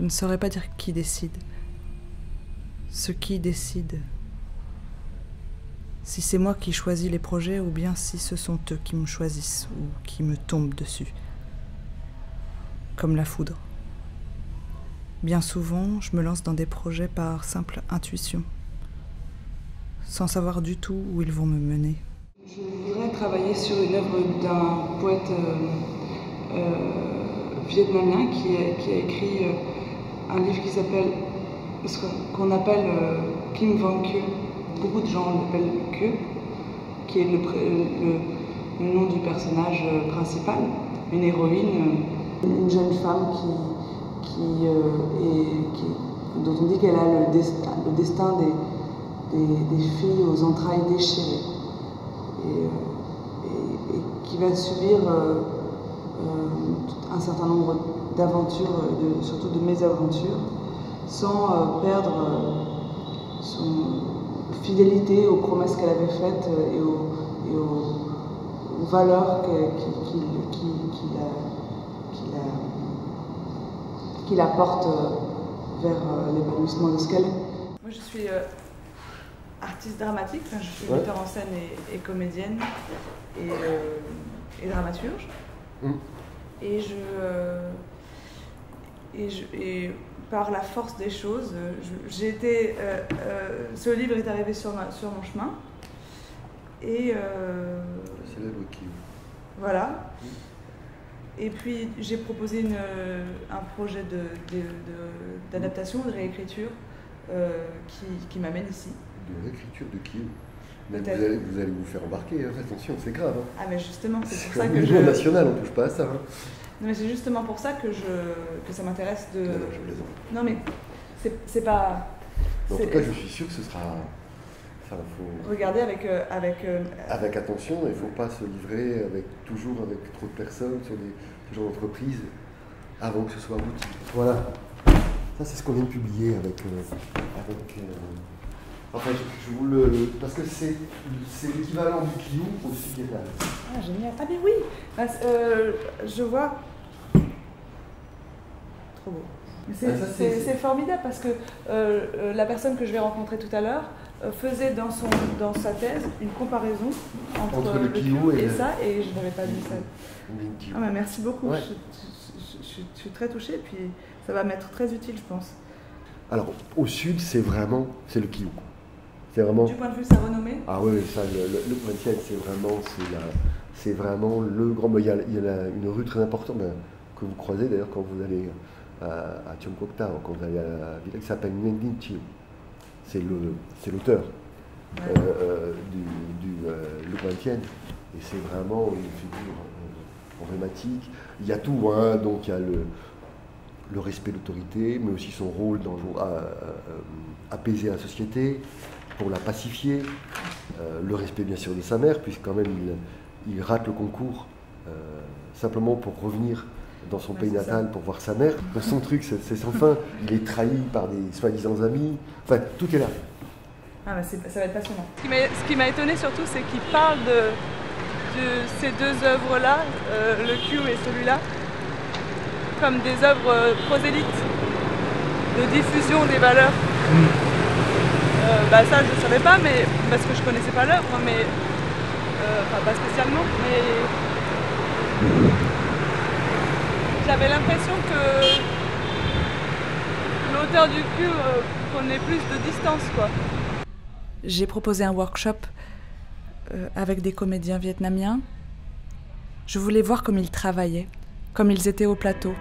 ne saurais pas dire qui décide. Ce qui décide. Si c'est moi qui choisis les projets ou bien si ce sont eux qui me choisissent ou qui me tombent dessus. Comme la foudre. Bien souvent, je me lance dans des projets par simple intuition, sans savoir du tout où ils vont me mener. Je voudrais travailler sur une œuvre d'un poète vietnamien qui a écrit un livre qui s'appelle, qu'on appelle Kim Van Kieu. Beaucoup de gens l'appellent Kieu, qui est le nom du personnage principal, une héroïne, une jeune femme dont on dit qu'elle a le destin des filles aux entrailles déchirées et qui va subir un certain nombre d'aventures, surtout de mésaventures, sans perdre son fidélité aux promesses qu'elle avait faites et aux valeurs qui la portent vers l'épanouissement de ce qu'elle est. Moi je suis artiste dramatique, enfin, je suis metteur en scène et comédienne et dramaturge. Et par la force des choses, ce livre est arrivé sur mon chemin. Et c'est là le Kiou. Voilà. Et puis j'ai proposé un projet d'adaptation, de réécriture qui m'amène ici. De réécriture de Kiou. Mais vous allez vous faire embarquer, hein. Attention, c'est grave. Hein. Ah mais justement, c'est pour ça que au niveau national, on ne touche pas à ça. Hein. Non mais c'est justement pour ça que ça m'intéresse de... Non, je plaisante. Non mais c'est pas... En tout cas, je suis sûr que ce sera... Enfin, faut... Regarder avec attention, il ne faut pas se livrer toujours avec trop de personnes sur ce genre d'entreprise avant que ce soit abouti. Voilà. Ça, c'est ce qu'on vient de publier enfin, je vous le... Parce que c'est l'équivalent du Kiou au-dessus des tables. Ah, génial. Ah, mais oui. Je vois. Trop beau. C'est formidable parce que la personne que je vais rencontrer tout à l'heure faisait dans sa thèse une comparaison entre le Kiou et ça, et je n'avais pas vu ça. Ah, mais merci beaucoup. Ouais. Je suis très touchée, puis ça va m'être très utile, je pense. Alors, au sud, c'est le Kiou. Du point de vue de sa renommée. Ah oui, ça, le Maintien, c'est vraiment le grand... Il y a une rue très importante que vous croisez d'ailleurs quand vous allez à Tiong Kok Tao, quand vous allez à la ville, qui s'appelle Nguyen Dinh Chieu. C'est l'auteur du Le Maintien, et c'est vraiment une figure emblématique. Il y a tout, hein, donc il y a le respect de l'autorité, mais aussi son rôle dans apaiser la société, pour la pacifier, le respect bien sûr de sa mère, puisque quand même il rate le concours simplement pour revenir dans son pays natal pour voir sa mère. Donc son truc, c'est sans fin. Il est trahi par des soi-disant amis. Enfin, tout est là. Ah bah ça va être passionnant. Ce qui m'a étonné surtout, c'est qu'il parle de ces deux œuvres-là, le Kiou et celui-là, comme des œuvres prosélytes de diffusion des valeurs. Ça je ne savais pas, mais parce que je connaissais pas l'œuvre, mais enfin pas spécialement, mais j'avais l'impression que l'auteur du Kiou prenait plus de distance, quoi. J'ai proposé un workshop avec des comédiens vietnamiens. Je voulais voir comme ils travaillaient, comme ils étaient au plateau.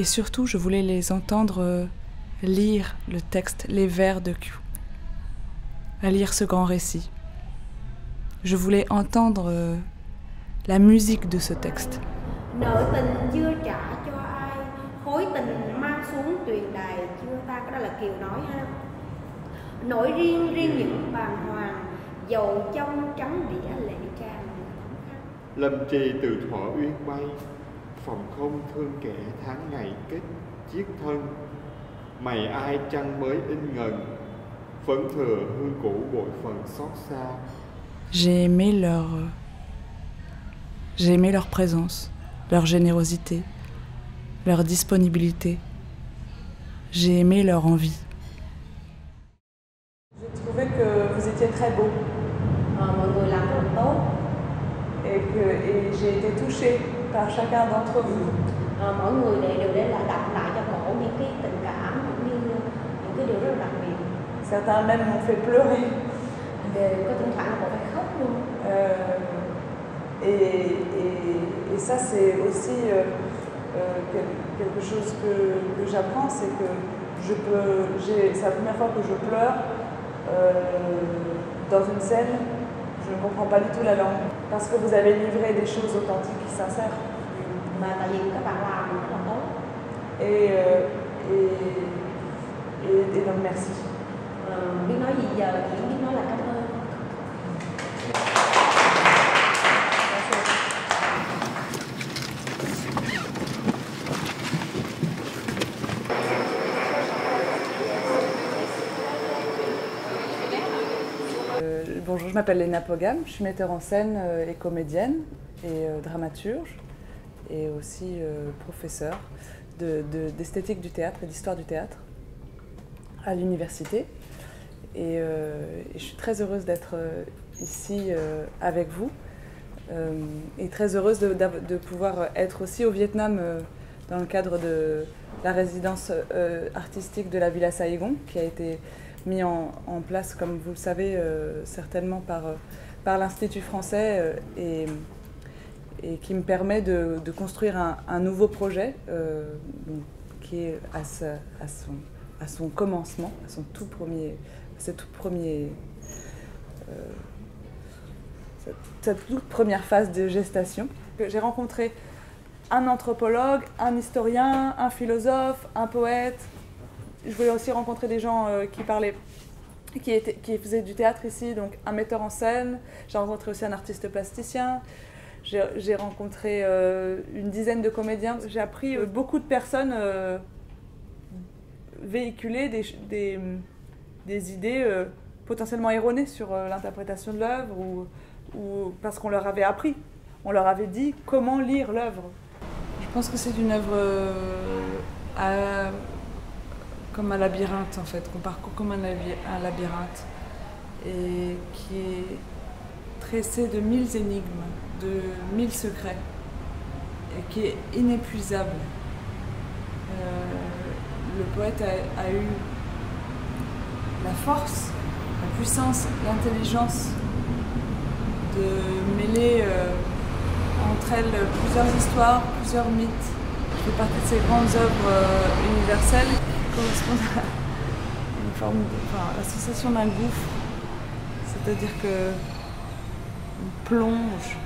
Et surtout, je voulais les entendre lire le texte, les vers de Kiou, à lire ce grand récit. Je voulais entendre la musique de ce texte. Nợ tình chưa trả cho ai, khối tình mang xuống truyền đài chưa tan, cái đó là Kiều nói ha. Nỗi riêng những bàng hoàng, dầu trong trắng đĩa lệ tràn. Lâm trì từ thuở uyên bay, phòng không thương kẻ tháng ngày kết chiết thân. Mày ai chăng mới in ngần, phấn thừa hương cũ bội phần xót xa. J'ai aimé leur présence, leur générosité, leur disponibilité. J'ai aimé leur envie. J'ai trouvé que vous étiez très beau. Mọi người làm rất là tốt. Et j'ai été touchée par chacun d'entre vous. Mỗi người đều để là đọc lại cho cổ những cái tình cảm cũng như những cái điều rất là đặc biệt. Certains même m'ont fait pleurer. Có thỉnh thoảng là phải khóc luôn. Et ça c'est aussi quelque chose que j'apprends, c'est que c'est la première fois que je pleure dans une scène. Je ne comprends pas du tout la langue, parce que vous avez livré des choses authentiques et sincères. Mà tại vì các bạn làm rất là tốt. Et donc merci. Biết nói gì giờ chỉ biết nói là cảm ơn. Bonjour, je m'appelle Léna Pogam, je suis metteur en scène et comédienne et dramaturge et aussi professeure d'esthétique du théâtre et d'histoire du théâtre à l'université. Et je suis très heureuse d'être ici avec vous et très heureuse de pouvoir être aussi au Vietnam dans le cadre de la résidence artistique de la Villa Saigon qui a été mis en place, comme vous le savez, certainement par l'Institut français et qui me permet de construire un nouveau projet qui est à son commencement, à sa toute première phase de gestation. J'ai rencontré un anthropologue, un historien, un philosophe, un poète. Je voulais aussi rencontrer des gens qui faisaient du théâtre ici, donc un metteur en scène. J'ai rencontré aussi un artiste plasticien. J'ai rencontré une dizaine de comédiens. J'ai appris beaucoup de personnes véhiculer des idées potentiellement erronées sur l'interprétation de l'œuvre ou parce qu'on leur avait appris, on leur avait dit comment lire l'œuvre. Je pense que c'est une œuvre comme un labyrinthe en fait, qu'on parcourt comme un labyrinthe et qui est tressé de 1000 énigmes, de 1000 secrets et qui est inépuisable. Le poète a eu la force, la puissance, l'intelligence de mêler entre elles plusieurs histoires, plusieurs mythes. Je fais partie de ces grandes œuvres universelles qui correspondent à une forme la sensation d'un gouffre, c'est-à-dire qu'on plonge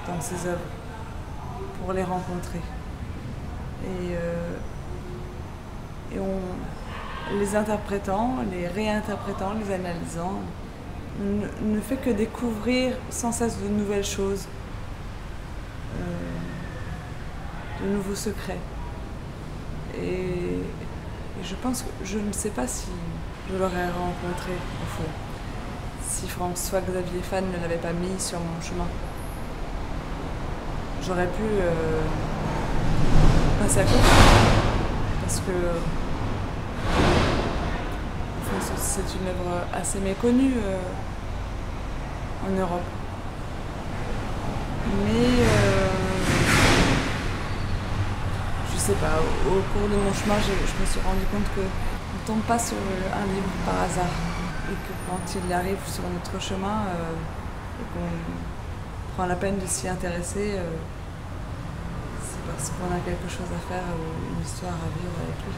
dans ces œuvres pour les rencontrer. Et les interprétant, les réinterprétant, les analysant, ne fait que découvrir sans cesse de nouvelles choses, de nouveaux secrets. Et je pense que je ne sais pas si je l'aurais rencontré au fond, si François-Xavier Fan ne l'avait pas mis sur mon chemin. J'aurais pu passer à côté, parce que c'est une œuvre assez méconnue en Europe. Mais je sais pas, au cours de mon chemin, je me suis rendu compte qu'on ne tombe pas sur un livre par hasard. Et que quand il arrive sur notre chemin et qu'on prend la peine de s'y intéresser, c'est parce qu'on a quelque chose à faire ou une histoire à vivre avec lui.